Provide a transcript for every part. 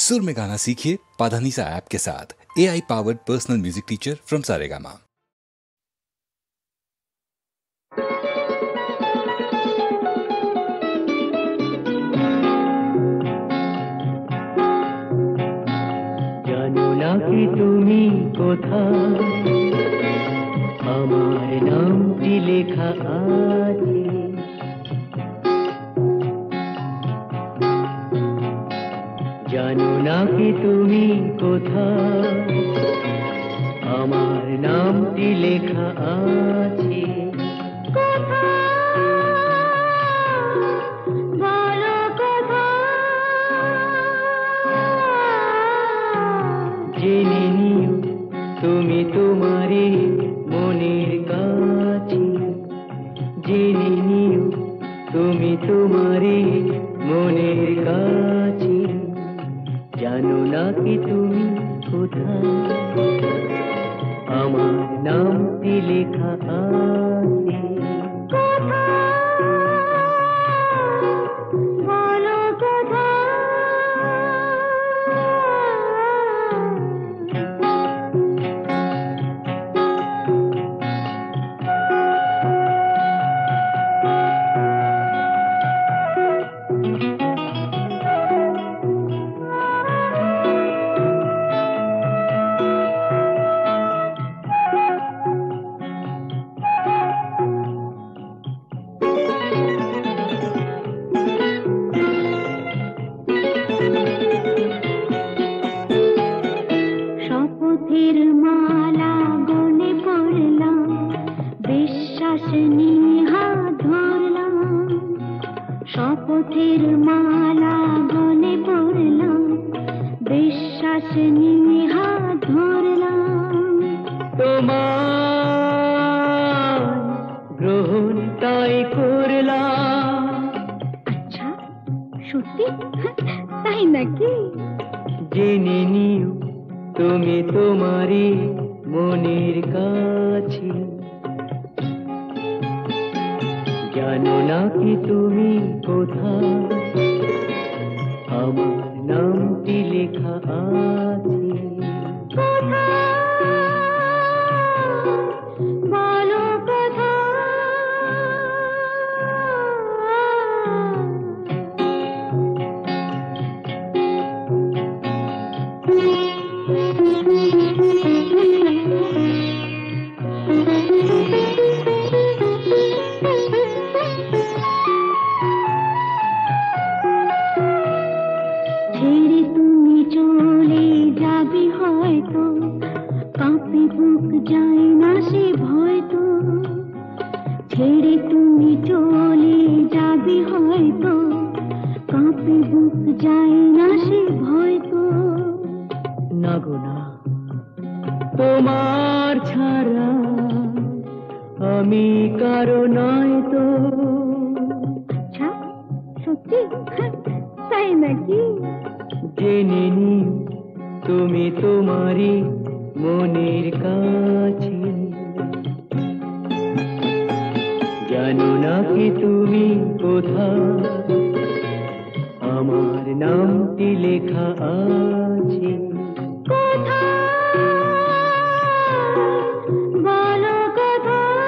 सुर में गाना सीखिए पाधानीसा ऐप के साथ। AI powered personal music teacher from Saregama. জানো না কি তুমি কোথায়, আমার নামটি লেখা আছে। জানো না কি তুমি কোথায়, আমার নামটি লেখা আছে। জেনে নিও তুমি তোমারই মনের কাছে, জেনে নিও তুমি তোমারই মনের কাছে। জানো না কি তুমি কোথায়, আমার নামটি লেখা আছে। শপথের মালা গলে পড়লাম, বিশ্বাস নিয়ে হাত ধরলাম। তোমার গ্রহণ তাই করলাম। আচ্ছা, সত্যি? তাই নাকি? জেনে নিও তুমি তোমারই মনের কাছে। জানো না কি তুমি কোথায়, আমার নামটি লেখা আছে। বলো কোথায়। ছেড়ে তুমি চলে যাবি হয়তো, কাঁপে বুক যায় না সে ভয়তো। ছেড়ে তুমি চলে যাবি হয়তো, কাঁপে বুক যায় না সে ভয়তো। না গো না, তোমার ছাড়া আমি কারো নয় তো। আচ্ছা, সত্যি? তাই নাকি? জেনে নিও তুমি তোমারই মনের কাছে। জানো না কি তুমি কোথায়, আমার নামটি লেখা আছে। বলো কোথায়।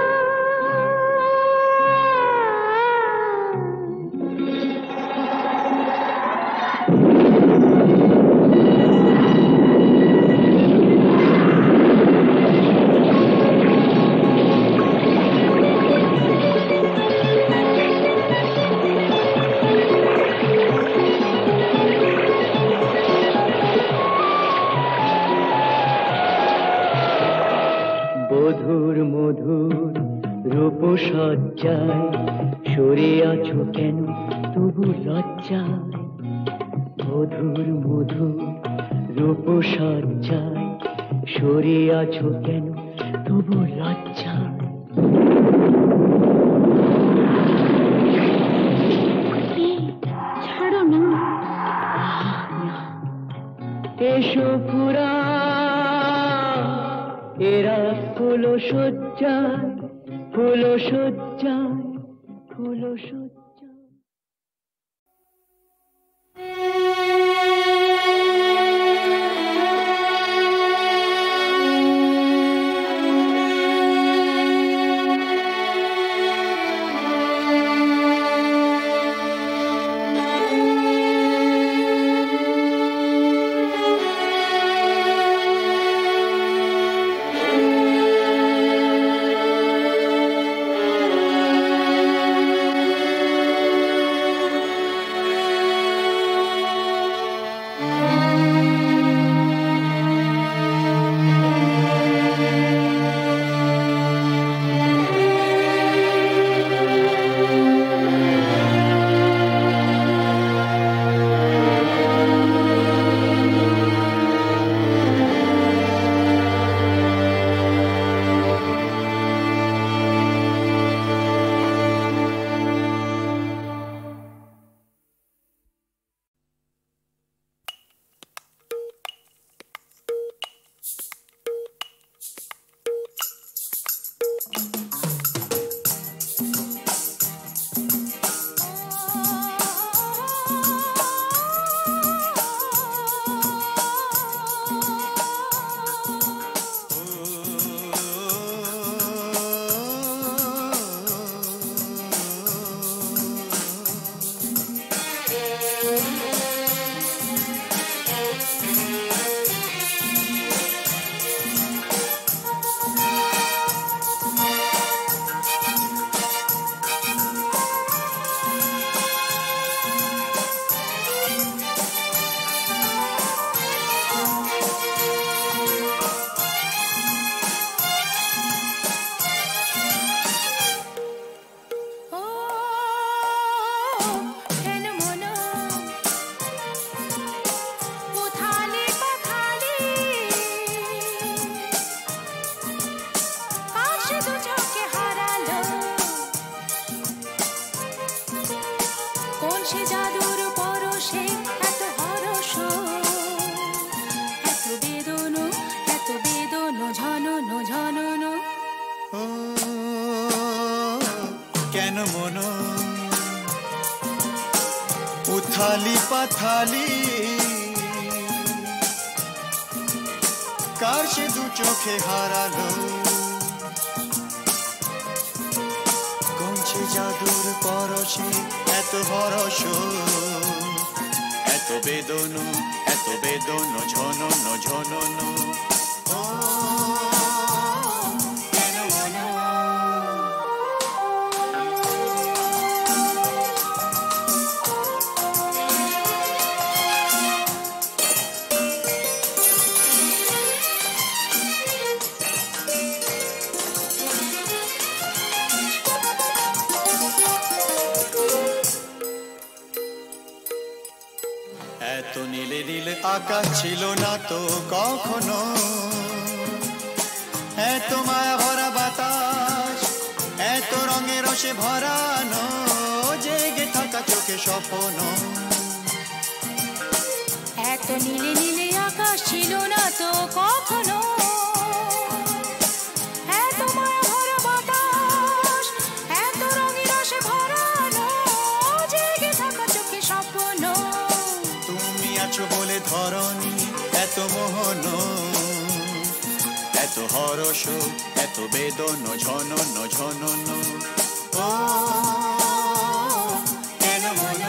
মধুর মধুর রূপসজ্জায় সরে আছো কেন তবু লজ্জায়। মধুর মধুর রূপসজ্জায় সরে আছো কেন তবু লজ্জায়। ছাড়ো না। এসো পুরা এরা ফুল সজ্জায়, ফুল সজ্জায়, ফুল সজ্জায়। উথালি পাথালি কার সে দু চোখে হারালো কঞ্চে জাদুর পরশে এত হরস এত বেদন ঝনন ঝনন এত নীলে নীল আকাশ ছিল না তো কখনো এত মায়া ভরা বাতাস এত রঙে রসে ভরানো জেগে থাকা চোখে স্বপ্ন এত নীলে নীলে আকাশ ছিল না তো কখনো এত মায়া ভরা বাতাস এত রঙে রসে ভরানো জেগে থাকা চোখে স্বপ্ন তুমি আছো বলে ধরনি এত মোহন এত হরস এত বেদন ঝনন ঝনন ও কেন মন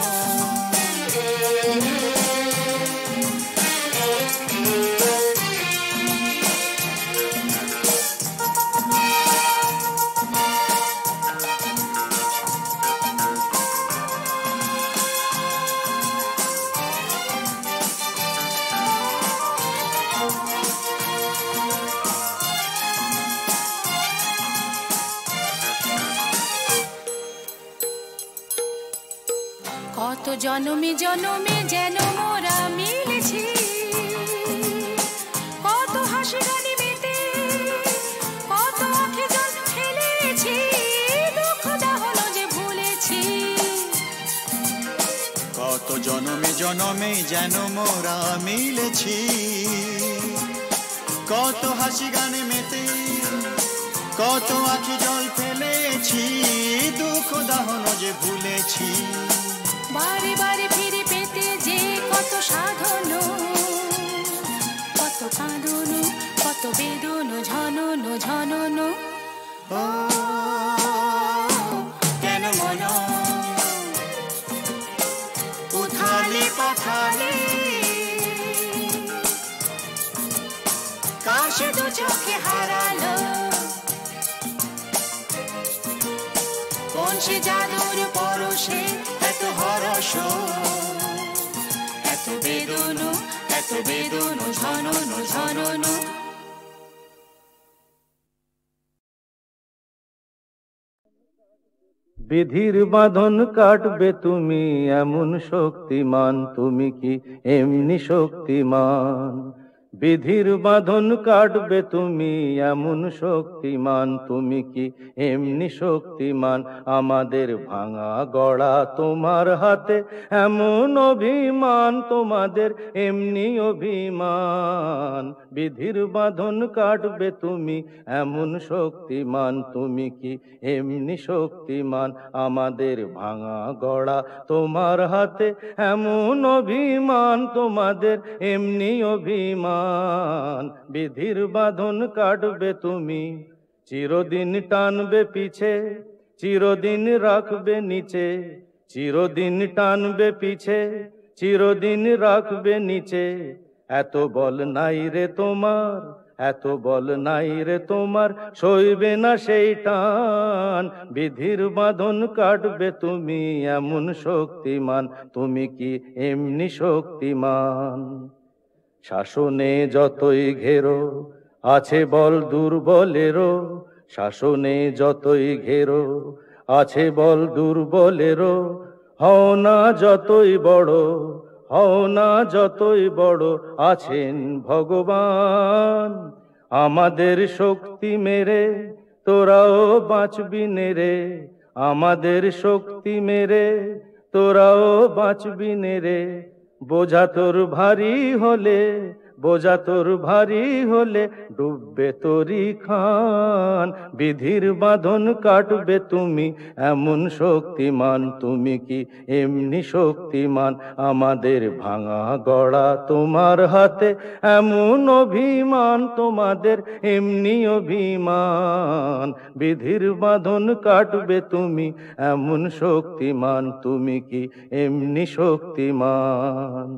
কত জনমে জনমে যেন মোরা মিলেছি কত হাসি গানি মেতে কত আঁখে জল ফেলেছি দুঃখ দাহনো যে ভুলেছি কত জনমে জনমে যেন মোরা মিলেছি কত হাসি গানে মেতে কত আঁখি জল ফেলেছি দুঃখ দাহন যে ভুলেছি বারে বারে ফিরে পেতে যে কত সাধন কত কাঁদন কত বেদন ঝনন ঝনন ও কেন মন উথালি পাথালি কার সে দু চোখে হারালো কোন সে জাদুর পরশে এত হরস এত বেদন ঝনন ঝনন বিধির বাঁধন কাটবে তুমি এমন শক্তিমান তুমি কি এমনি শক্তিমান বিধির বাঁধন কাটবে তুমি এমন শক্তিমান তুমি কি এমনি শক্তিমান আমাদের ভাঙা গড়া তোমার হাতে এমন অভিমান তোমাদের এমনি অভিমান বিধির বাঁধন কাটবে তুমি এমন শক্তিমান তুমি কি এমনি শক্তিমান আমাদের ভাঙা গড়া তোমার হাতে এমন অভিমান তোমাদের এমনি অভিমান বিধির বাঁধন কাটবে তুমি চিরদিন টানবে পিছে চিরদিন রাখবে নিচে চিরদিন টানবে পিছে চিরদিন রাখবে নিচে এত বল নাই রে তোমার এত বল নাই রে তোমার সইবে না সেই টান বিধির বাঁধন কাটবে তুমি এমন শক্তিমান তুমি কি এমনি শক্তিমান শাসনে যতই ঘেরো আছে বল দুর্বলেরও শাসনে যতই ঘেরো আছে বল দুর্বলেরও হও না যতই বড় হও না যতই বড় আছেন ভগবান আমাদের শক্তি মেরে তোরাও বাঁচবি রে আমাদের শক্তি মেরে তোরাও বাঁচবি রে বোঝা তোর ভারী হলে বোঝা তোর ভারী হলে ডুববে তোরই খান। বিধির বাঁধন কাটবে তুমি এমন শক্তিমান, তুমি কি এমনি শক্তিমান? আমাদের ভাঙা গড়া তোমার হাতে এমন অভিমান, তোমাদের এমনি অভিমান। বিধির বাঁধন কাটবে তুমি এমন শক্তিমান, তুমি কি এমনি শক্তিমান?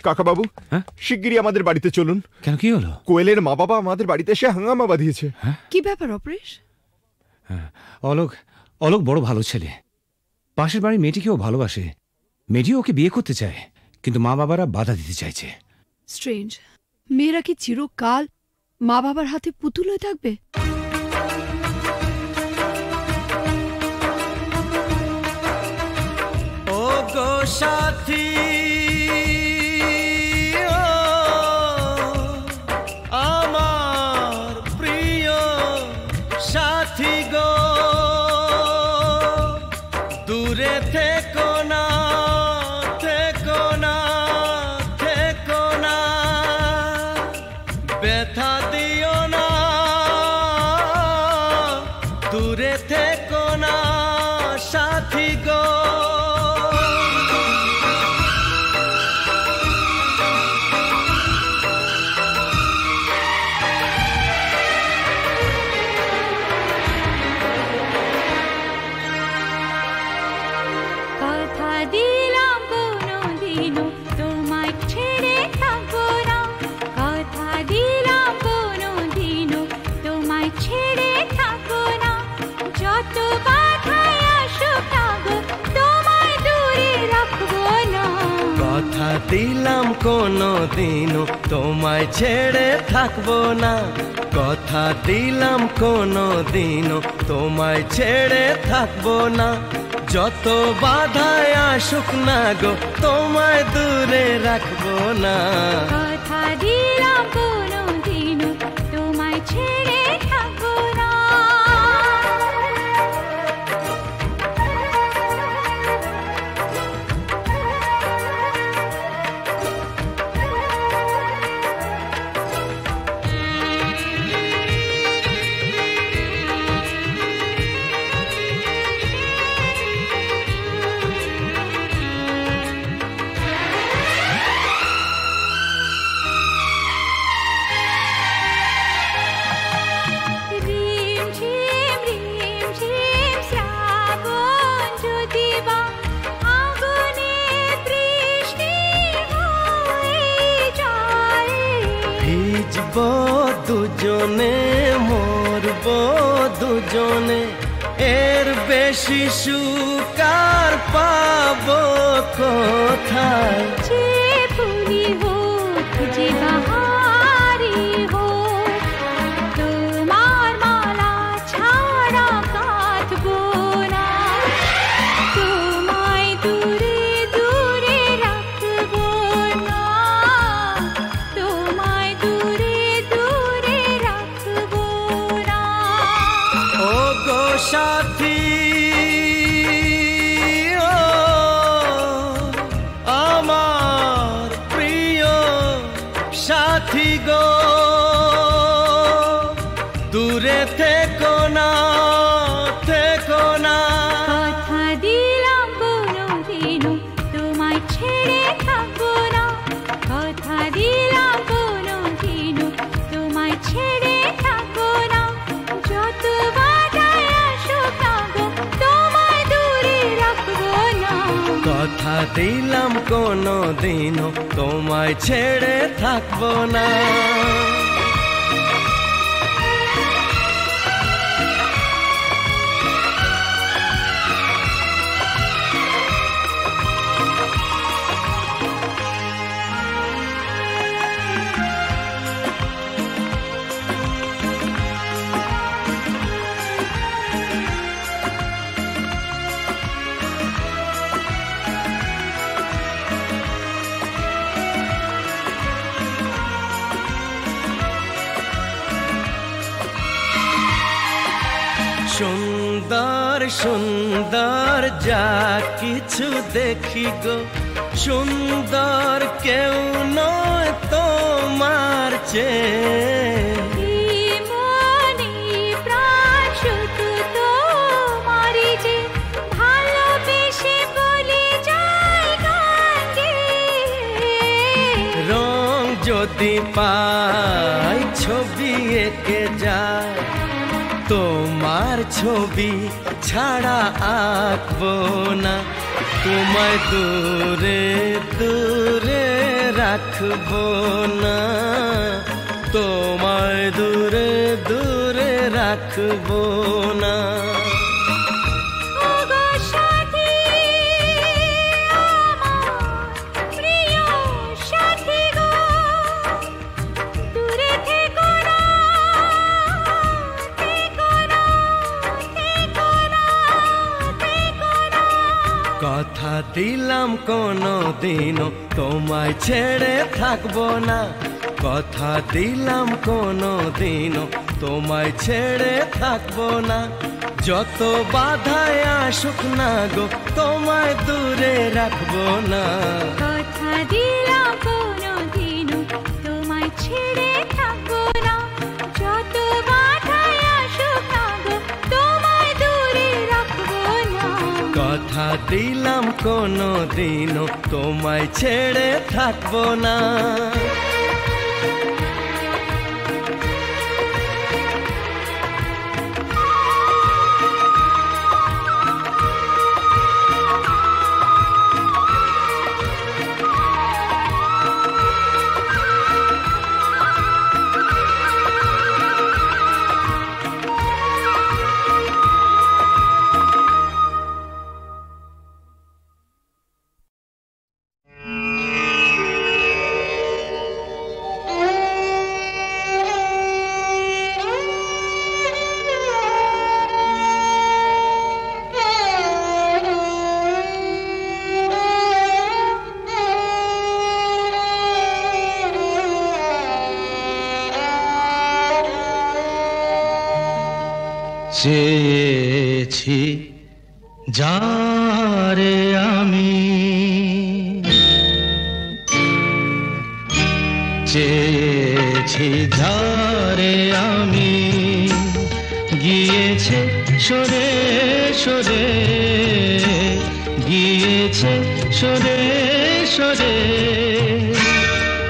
কাকা বাবু, শিগগিরই আমাদের বাড়িতে চলুন। কেন, কি হলো? কোয়েলের মা বাবা আমাদের বাড়িতে এসে হাঙ্গামা বাঁধিয়েছে। কি ব্যাপার অপরেশ? অলোক অলোক বড় ভালো ছেলে, পাশের বাড়ির মেয়েটিকেও ভালোবাসে, মেয়েটিও ওকে বিয়ে করতে চায়, কিন্তু মা বাবারা বাধা দিতে চাইছে। স্ট্রেঞ্জ, মেয়েরা কি চিরকাল মা বাবার হাতে পুতুল হয়ে থাকবে? ও গো সাথী, আমার প্রিয় সাথী গো, দূরে থেকো না, থেকো না, থেকো না, ব্যথা দিও না, দূরে থেকো না সাথী গো। কথা দিলাম কোনোদিনও তোমায় ছেড়ে থাকবো না, কথা দিলাম কোনোদিনও তোমায় ছেড়ে থাকবো না, যত বাধাই আসুক না গো তোমায় দূরে রাখবো না। কথা দিলাম কোনোদিনও তোমায় ছেড়ে থাকবো না, কথা দিলাম কোনোদিনও তোমায় ছেড়ে থাকবো না, যত বাধায় আসুক না গো তোমায় দূরে রাখবো না। কথা দিলাম কোনোদিনও তোমায় ছেড়ে থাকবো না। ভিজবো দুজনে, মরবো দুজনে, এর বেশি সুখ আর পাবো কোথায়? যে ফুলি হোক, যে বাহারি হোক, তোমার মালা ছাড়া কাঁদবো না, তোমায় দূরে দূরে রাখবো না, তোমায় দূরে দূরে রাখবো না। ও গো সাথী, ও আমার প্রিয় সাথী গো, দূরে থেকো না, থেকো না। কথা দিলাম কোনোদিনও তোমায় ছেড়ে থাকবো না, কথা দিলাম কোনোদিনও তোমায় ছেড়ে থাকবো না, যত বাধাই আসুক না গো তোমায় দূরে রাখবো না। কথা দিলাম কোনোদিনও তোমায় ছেড়ে থাকবো না। সুন্দর সুন্দর যা কিছু দেখি গো, সুন্দর কেউ নয় তোমার চেয়ে। মনে প্রাণ শুধু তোমারই যে, ভালোবেসে বলে যায় গান গেয়ে। রং যদি পাই ছবি এঁকে যায়, তোমার ছবি ছাড়া আঁকবো না, তোমায় দূরে দূরে রাখবো না, তোমায় দূরে দূরে রাখবো না। কথা দিলাম কোনো দিনও তোমায় ছেড়ে থাকবো না, কথা দিলাম কোনো দিনও তোমায় ছেড়ে থাকবো না। যত বাধায় আসুক না গো তোমায় দূরে রাখবো না। কথা দিলাম কোনো দিনও তোমায় ছেড়ে থাকবো না, যত বাধায় আসুক না গো তোমায় দূরে রাখবো না। কথা দিলাম কোনো দিনও তোমায় ছেড়ে থাকবো না। চেয়েছি যারে আমি, চেয়েছি যারে আমি, গিয়েছে সরে সরে, গিয়েছে সরে সরে,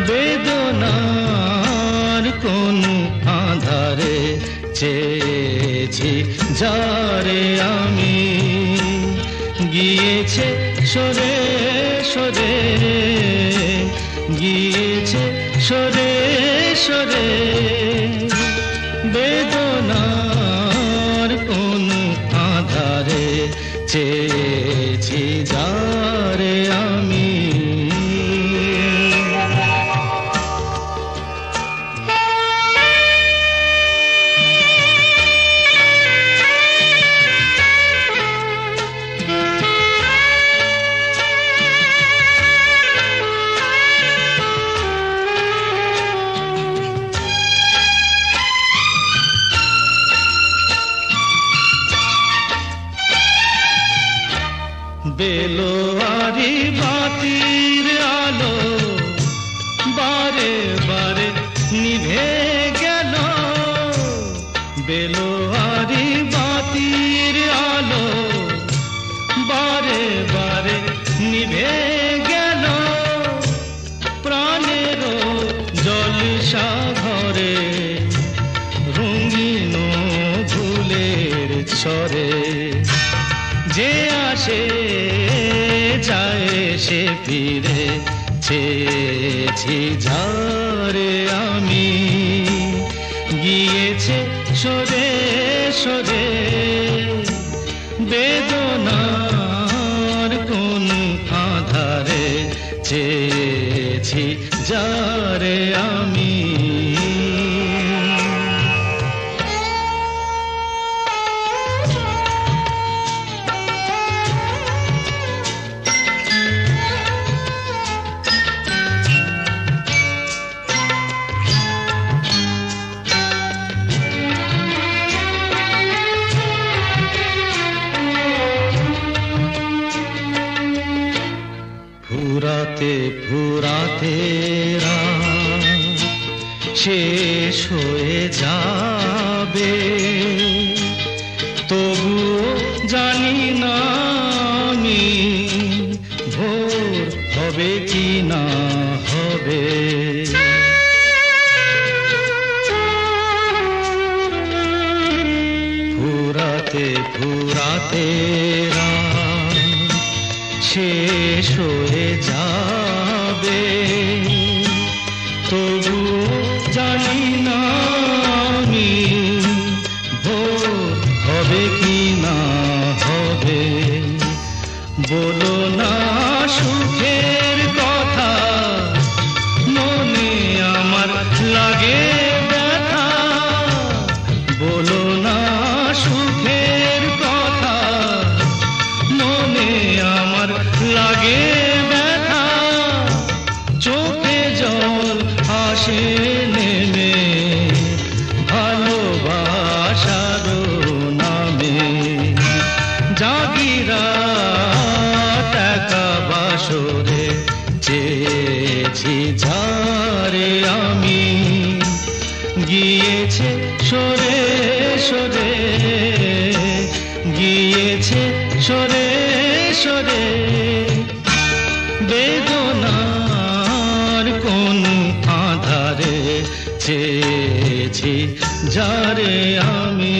বেদনার কোন আধারে চেয়েছি যারে আমি, গিয়েছে সরে সরে, গিয়েছে সরে সরে, বেদনার কোন আধারে চেয়েছি যারে আমি। বেলোয়ারি বাতির আলো বারে বারে নিভে গেল, বেলোয়ারি বাতির আলো বারে বারে নিভে গেল, প্রাণের জলসা ঘরে রঙিন ফুলের ছড়ে, যে আসে যায় সে ফিরে, চেয়েছি যারে আমি, গিয়েছে সরে সরে, বেদনার কোন আধারে চেয়েছি যারে আমি। ফুরাতে ফুরাতে রাত শেষ হয়ে যাবে, তবুও জানি না আমি ভোর হবে কি না হবে। ফুরাতে ফুরাতে রাত শেষ হয়ে যাবে, তবুও জানি না আমি ভোর হবে কি না হবে। বলো না সুখের কথা, মনে আমার লাগে ব্যথা। বলো না সুখের কথা, মনে আমার লাগে ব্যথা। চোখে জল আসে নেমে ভালোবাসার নামে। জাগিরা টাকা বাসরে চেয়েছি ঝারে আমি, গিয়েছে সরে সরে, গিয়েছে সরে সরে। বেদনার কোন আধারে চেয়েছি যারে আমি।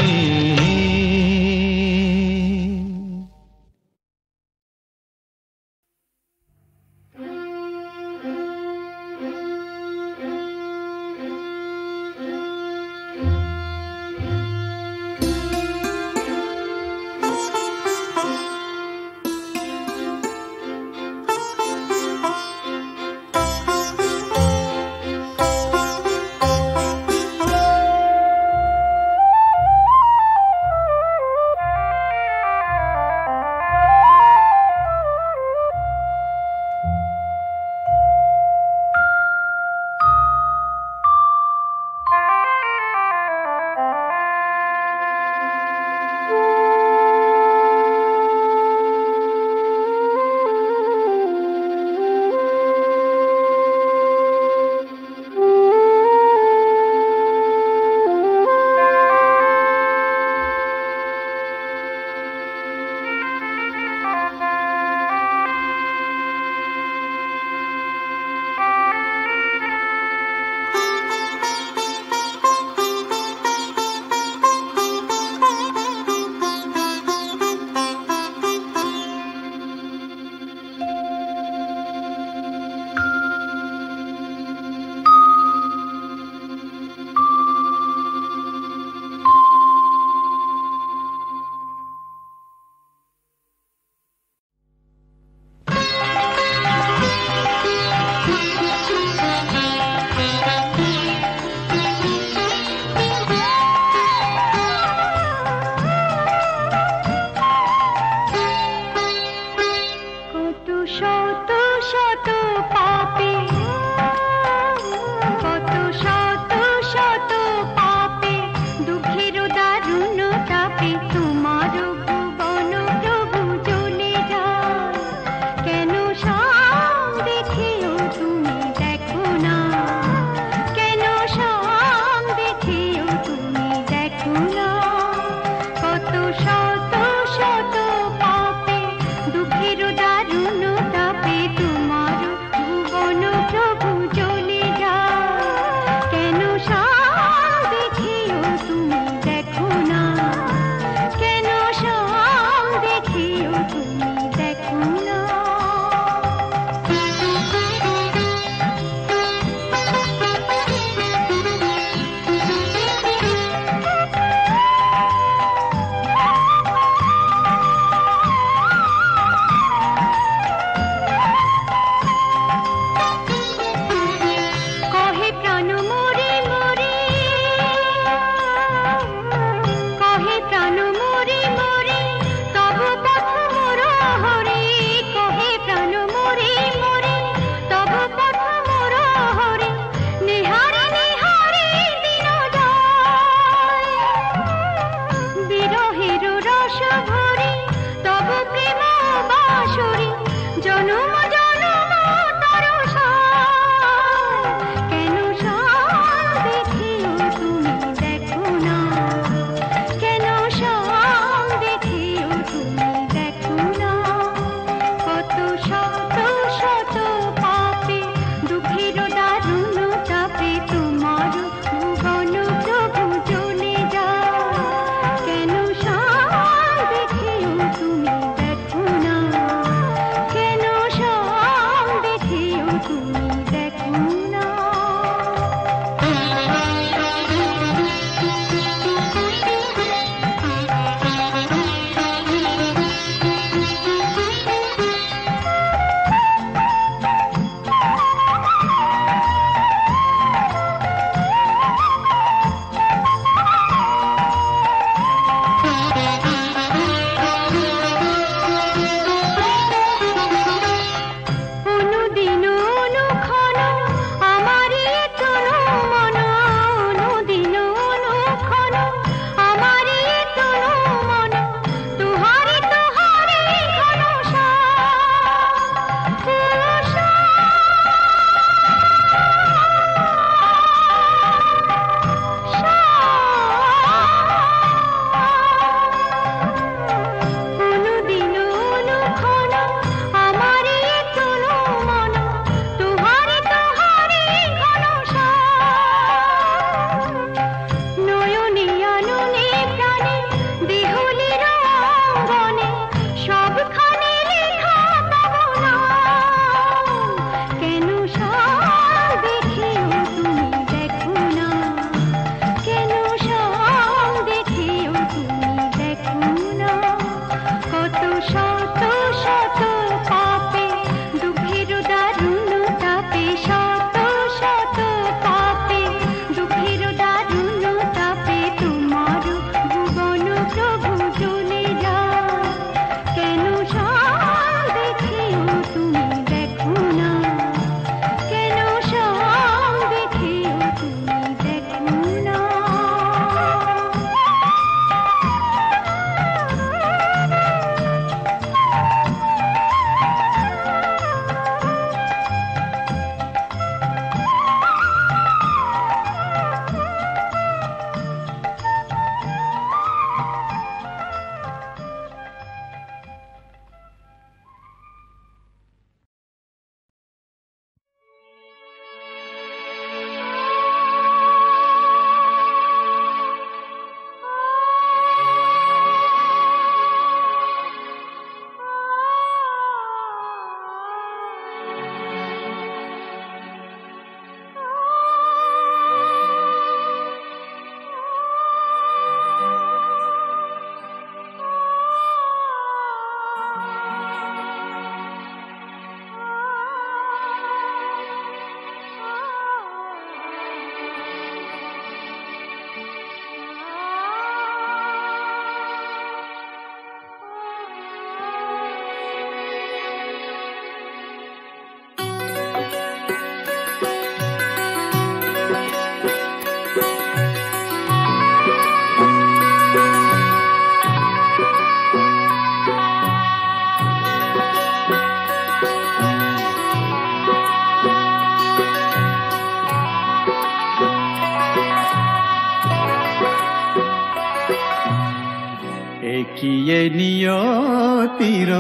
একিয়ে নিয়তির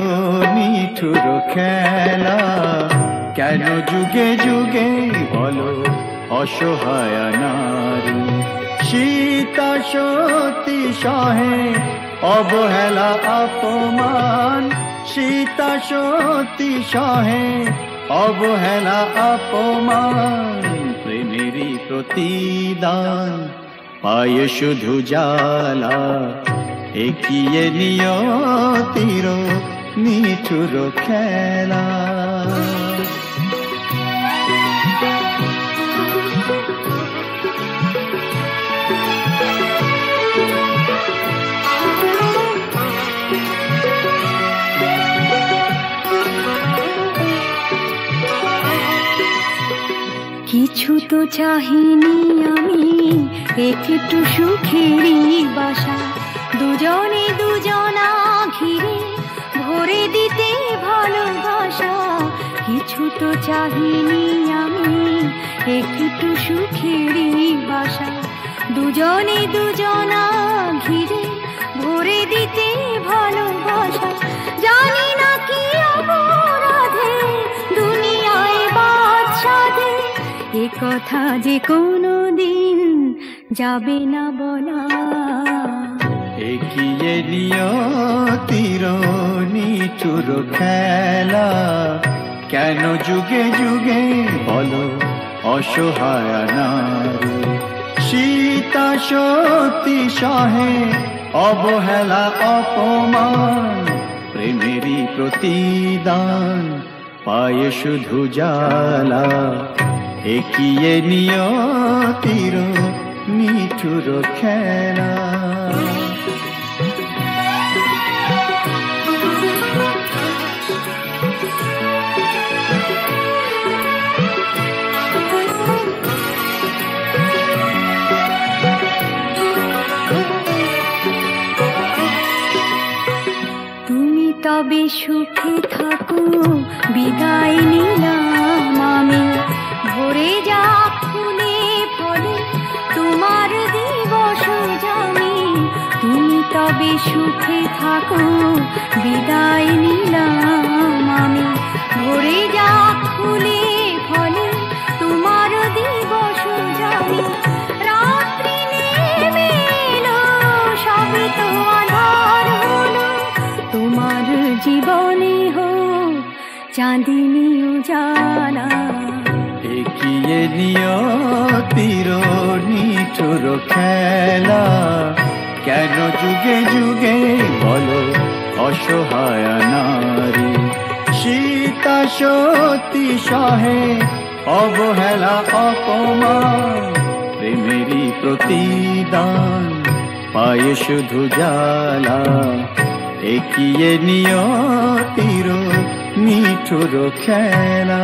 নিঠুর খেলা, কেন যুগে যুগে বলো অসহায় নারী। সীতা সতী সহে অবহেলা অপমান, সীতা সতী সহে অবহেলা অপমান। প্রেমেরই প্রতিদান পায় শুধু জ্বালা, একিয়ে নিয়তির নিঠুর খেলা। কিছু তো চাহিনি আমি, একটু সুখেরই বাসা, দুজনে দুজনা ঘিরে ভরে দিতে ভালোবাসা। কিছু তো চাহিনি আমি, একটু সুখেরই বাসা, দুজনে দুজনা ঘিরে ভরে দিতে ভালোবাসা। জানি না কি অপরাধে দুনিয়ায় বাদশাদে, এ কথা যে কোনো দিন যাবে না বলা। একিয়ে নিয়তির নিঠুর খেলা, কেন যুগে যুগে বলো অসহায় নারী। সীতা সতী সহে অবহেলা অপমান, প্রেমেরই প্রতিদান পায় শুধু জ্বালা। একিয়ে নিয়তির নিঠুর খেলা। তুমি তবে সুখে থাকো, বিদায় নিলাম আমি। ভরে যা ফুলে ফলে তোমার দিবস জানি। তুমি তবে সুখে থাকো, বিদায় নিলাম আমি। ভরে যা ফুলে ফলে তোমার দিবস জানি। রাত্রি নেমে এলো, সবে তো আধার হলো, তোমার জীবনে হোক চাঁদিনী উজালা। একিয়ে নিয়তির নিঠুর খেলা, কেন যুগে যুগে বলো অসহায় নারী। সীতা সতী সহে অবহেলা অপমান, প্রেমেরই প্রতিদান পায় শুধু জ্বালা। একিয়ে নিয়তির নিঠুর খেলা।